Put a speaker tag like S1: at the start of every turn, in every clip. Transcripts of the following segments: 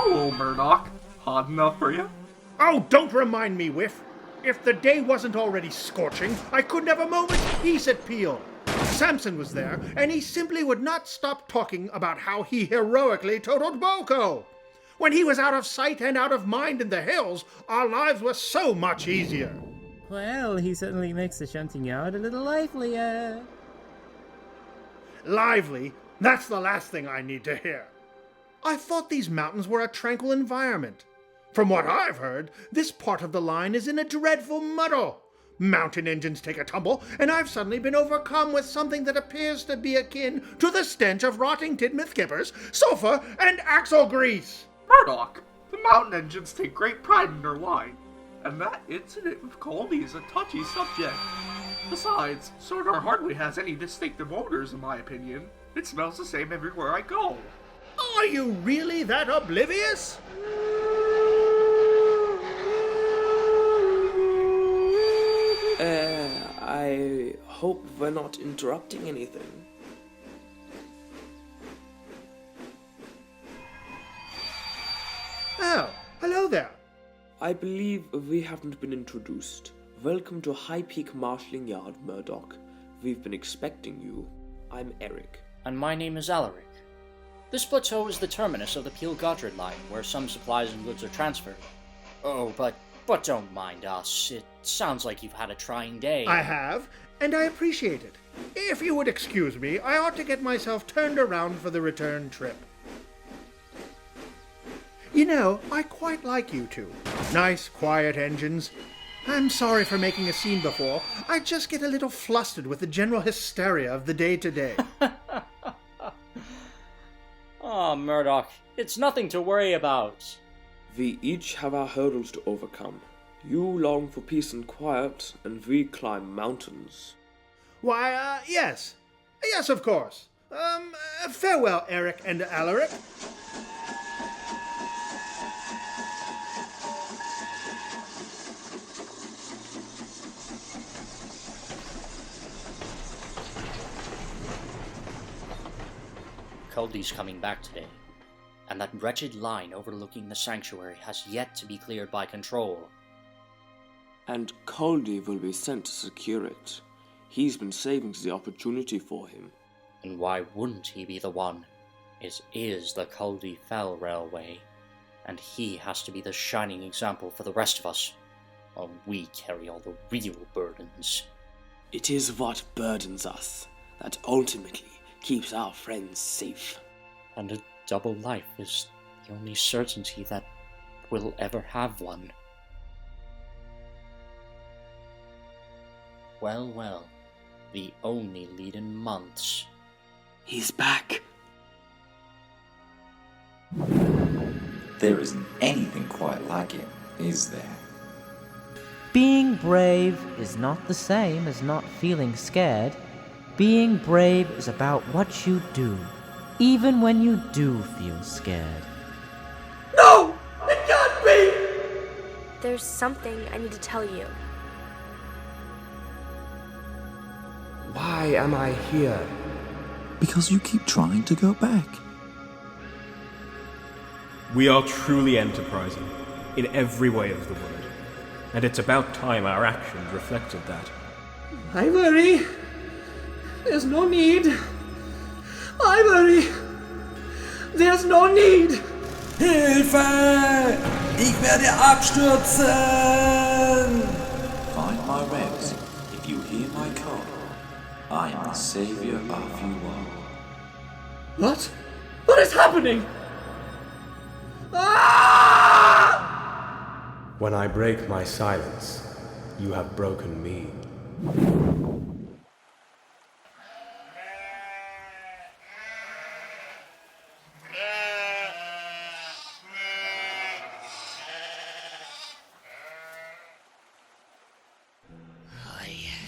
S1: Hello, Murdoch. Hot enough for you?
S2: Oh, don't remind me, Whiff. If the day wasn't already scorching, I couldn't have a moment's peace at Peel. Samson was there, and he simply would not stop talking about how he heroically totaled Boko. When he was out of sight and out of mind in the hills, our lives were so much easier.
S3: Well, he certainly makes the shunting yard a little livelier.
S2: Lively? That's the last thing I need to hear. I thought these mountains were a tranquil environment. From what I've heard, this part of the line is in a dreadful muddle. Mountain engines take a tumble, and I've suddenly been overcome with something that appears to be akin to the stench of rotting Tidmouth kippers, sulfur, and axle grease.
S1: Murdoch, the mountain engines take great pride in their line, and that incident with Culdee is a touchy subject. Besides, Sodor hardly has any distinctive odors, in my opinion. It smells the same everywhere I go.
S2: Are you really that oblivious?
S4: I hope we're not interrupting anything.
S2: Oh, hello there.
S4: I believe we haven't been introduced. Welcome to High Peak Marshaling Yard, Murdoch. We've been expecting you. I'm Eric.
S5: And my name is Alaric. This plateau is the terminus of the Peel-Godred line, where some supplies and goods are transferred. Oh, but don't mind us. It sounds like you've had a trying day.
S2: I have, and I appreciate it. If you would excuse me, I ought to get myself turned around for the return trip. You know, I quite like you two. Nice, quiet engines. I'm sorry for making a scene before. I just get a little flustered with the general hysteria of the day-to-day.
S5: Oh, Murdoch, it's nothing to worry about.
S4: We each have our hurdles to overcome. You long for peace and quiet, and we climb mountains.
S2: Why, yes. Yes, of course. Farewell, Eric and Alaric.
S5: Culdee's coming back today, and that wretched line overlooking the sanctuary has yet to be cleared by control.
S4: And Culdee will be sent to secure it. He's been saving the opportunity for him.
S5: And why wouldn't he be the one? It is the Culdee Fell Railway, and he has to be the shining example for the rest of us, while we carry all the real burdens.
S4: It is what burdens us that ultimately keeps our friends safe.
S5: And a double life is the only certainty that we'll ever have one. Well, the only lead in months.
S4: He's back.
S6: There isn't anything quite like it, is there?
S7: Being brave is not the same as not feeling scared. Being brave is about what you do, even when you do feel scared.
S4: No! It can't be!
S8: There's something I need to tell you.
S9: Why am I here?
S6: Because you keep trying to go back.
S10: We are truly enterprising, in every way of the word. And it's about time our actions reflected that.
S9: Ivory! There's no need. Ivory! There's no need!
S11: Hilfe! Ich werde abstürzen!
S6: Find my revs. If you hear my call, I am the savior of you all.
S9: What? What is happening? Ah!
S12: When I break my silence, you have broken me.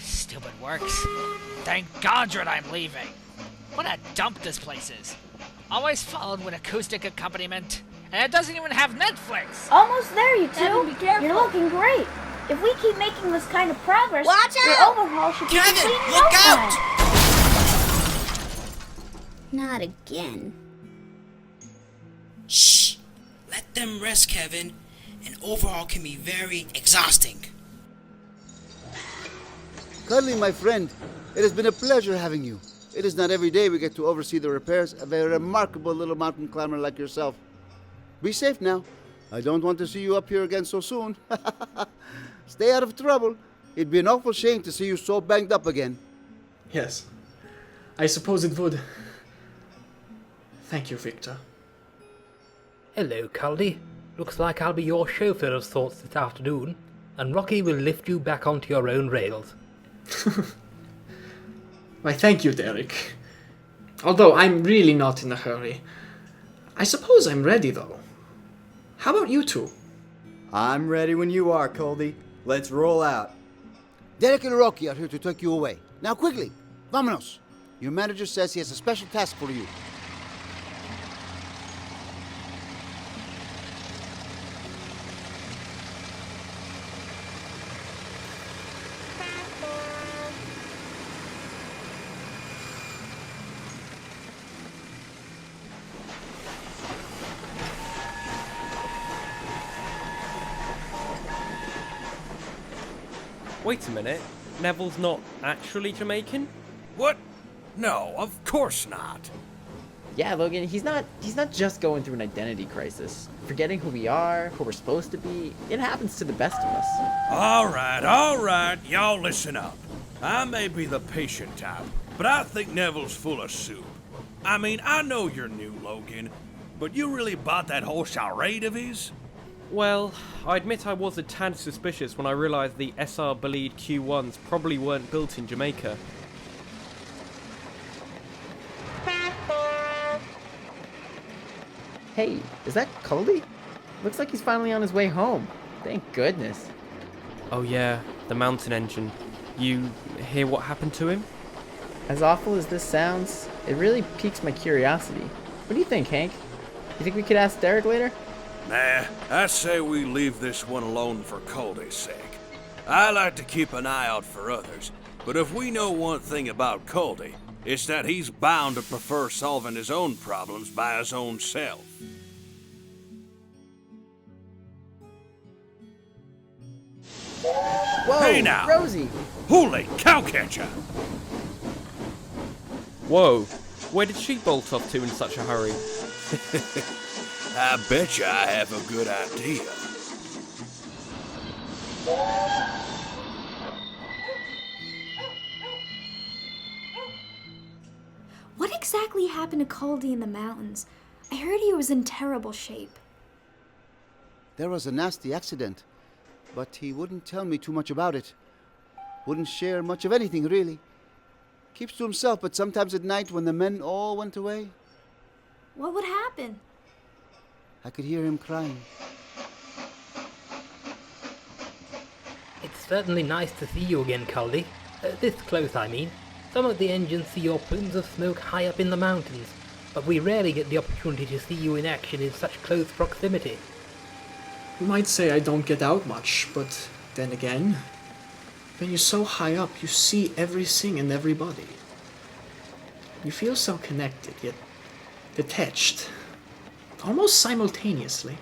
S13: Stupid works. Thank Godred I'm leaving. What a dump this place is. Always followed with acoustic accompaniment, and it doesn't even have Netflix.
S14: Almost there, you two.
S13: Evan, be careful.
S14: You're looking great. If we keep making this kind of progress,
S15: Watch
S14: your
S15: out!
S14: overhaul should be
S15: Kevin,
S14: complete in
S15: look
S14: no
S15: out!
S14: time.
S15: Not again. Shh! Let them rest, Kevin. An overhaul can be very exhausting.
S16: Culdee, my friend, it has been a pleasure having you. It is not every day we get to oversee the repairs of a remarkable little mountain climber like yourself. Be safe now. I don't want to see you up here again so soon. Stay out of trouble. It'd be an awful shame to see you so banged up again.
S9: Yes, I suppose it would. Thank you, Victor.
S17: Hello, Culdee. Looks like I'll be your chauffeur of sorts this afternoon, and Rocky will lift you back onto your own rails.
S9: Why, thank you, Derek. Although I'm really not in a hurry. I suppose I'm ready, though. How about you two?
S18: I'm ready when you are, Culdee. Let's roll out.
S16: Derek and Rocky are here to take you away. Now quickly, vámonos. Your manager says he has a special task for you.
S10: Wait a minute, Neville's not actually Jamaican?
S19: What? No, of course not.
S20: Yeah, Logan, he's not just going through an identity crisis. Forgetting who we are, who we're supposed to be, it happens to the best of us.
S19: All right, y'all listen up. I may be the patient type, but I think Neville's full of soup. I mean, I know you're new, Logan, but you really bought that whole charade of his?
S10: Well, I admit I was a tad suspicious when I realised the SR Bleed Q1s probably weren't built in Jamaica.
S20: Hey, is that Culdee? Looks like he's finally on his way home. Thank goodness.
S10: Oh yeah, the mountain engine. You hear what happened to him?
S20: As awful as this sounds, it really piques my curiosity. What do you think, Hank? You think we could ask Derek later?
S19: Nah, I say we leave this one alone for Culdee's sake. I like to keep an eye out for others, but if we know one thing about Culdee, it's that he's bound to prefer solving his own problems by his own self.
S20: Whoa,
S19: hey now!
S20: Rosie!
S19: Holy cowcatcher!
S10: Whoa, where did she bolt off to in such a hurry?
S19: I betcha I have a good idea.
S8: What exactly happened to Culdee in the mountains? I heard he was in terrible shape.
S16: There was a nasty accident, but he wouldn't tell me too much about it. Wouldn't share much of anything, really. Keeps to himself, but sometimes at night when the men all went away,
S8: What would happen?
S16: I could hear him crying.
S17: It's certainly nice to see you again, Culdee. This close, I mean. Some of the engines see your plumes of smoke high up in the mountains, but we rarely get the opportunity to see you in action in such close proximity.
S9: You might say I don't get out much, but then again, when you're so high up, you see everything and everybody. You feel so connected, yet detached, almost simultaneously.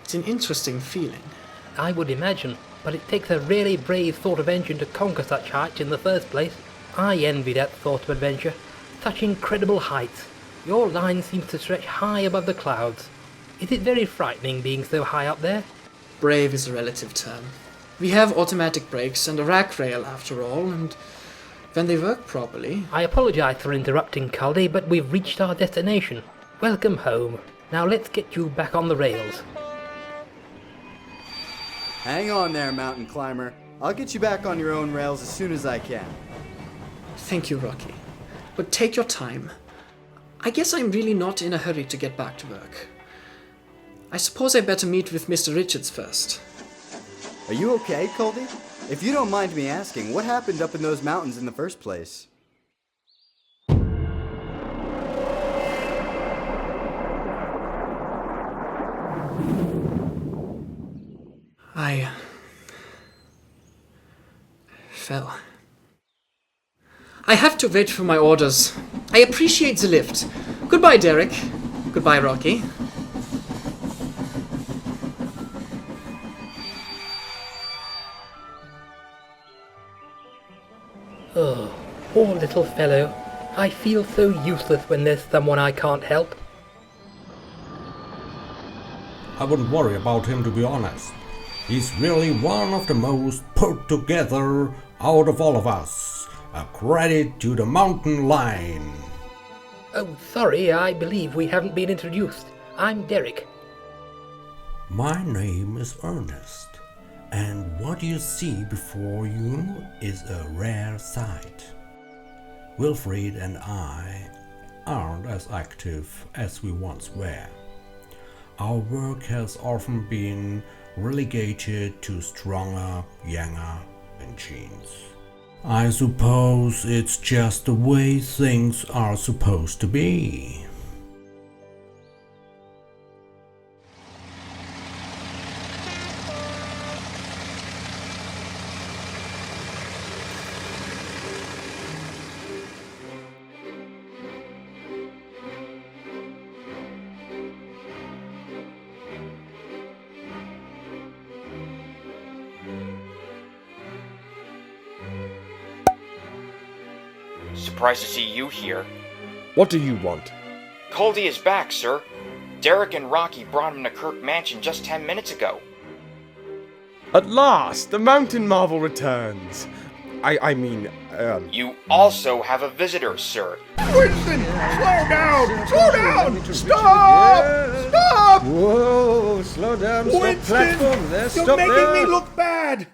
S9: It's an interesting feeling.
S17: I would imagine, but it takes a really brave sort of engine to conquer such heights in the first place. I envy that sort of adventure. Such incredible heights. Your line seems to stretch high above the clouds. Is it very frightening being so high up there?
S9: Brave is a relative term. We have automatic brakes and a rack rail after all, and when they work properly...
S17: I apologize for interrupting, Culdee, but we've reached our destination. Welcome home. Now let's get you back on the rails.
S18: Hang on there, mountain climber. I'll get you back on your own rails as soon as I can.
S9: Thank you, Rocky. But take your time. I guess I'm really not in a hurry to get back to work. I suppose I better meet with Mr. Richards first.
S18: Are you okay, Culdee? If you don't mind me asking, what happened up in those mountains in the first place?
S9: I fell. I have to wait for my orders. I appreciate the lift. Goodbye, Derek. Goodbye, Rocky.
S17: Poor little fellow. I feel so useless when there's someone I can't help.
S11: I wouldn't worry about him, to be honest. He's really one of the most put together out of all of us. A credit to the mountain line.
S17: Oh, sorry, I believe we haven't been introduced. I'm Derek.
S11: My name is Ernest, and what you see before you is a rare sight. Wilfred and I aren't as active as we once were. Our work has often been relegated to stronger, younger machines. I suppose it's just the way things are supposed to be.
S21: Surprised to see you here.
S22: What do you want?
S21: Culdee is back, sir. Derek and Rocky brought him to Kirk Machan just 10 minutes ago.
S22: At last, the mountain marvel returns. I mean,
S21: You also have a visitor, sir.
S2: Winston! Slow down! Slow down! Stop! Stop!
S22: Whoa, slow down, stop
S2: Winston!
S22: platform there,
S2: You're
S22: stop
S2: making
S22: there!
S2: me look bad!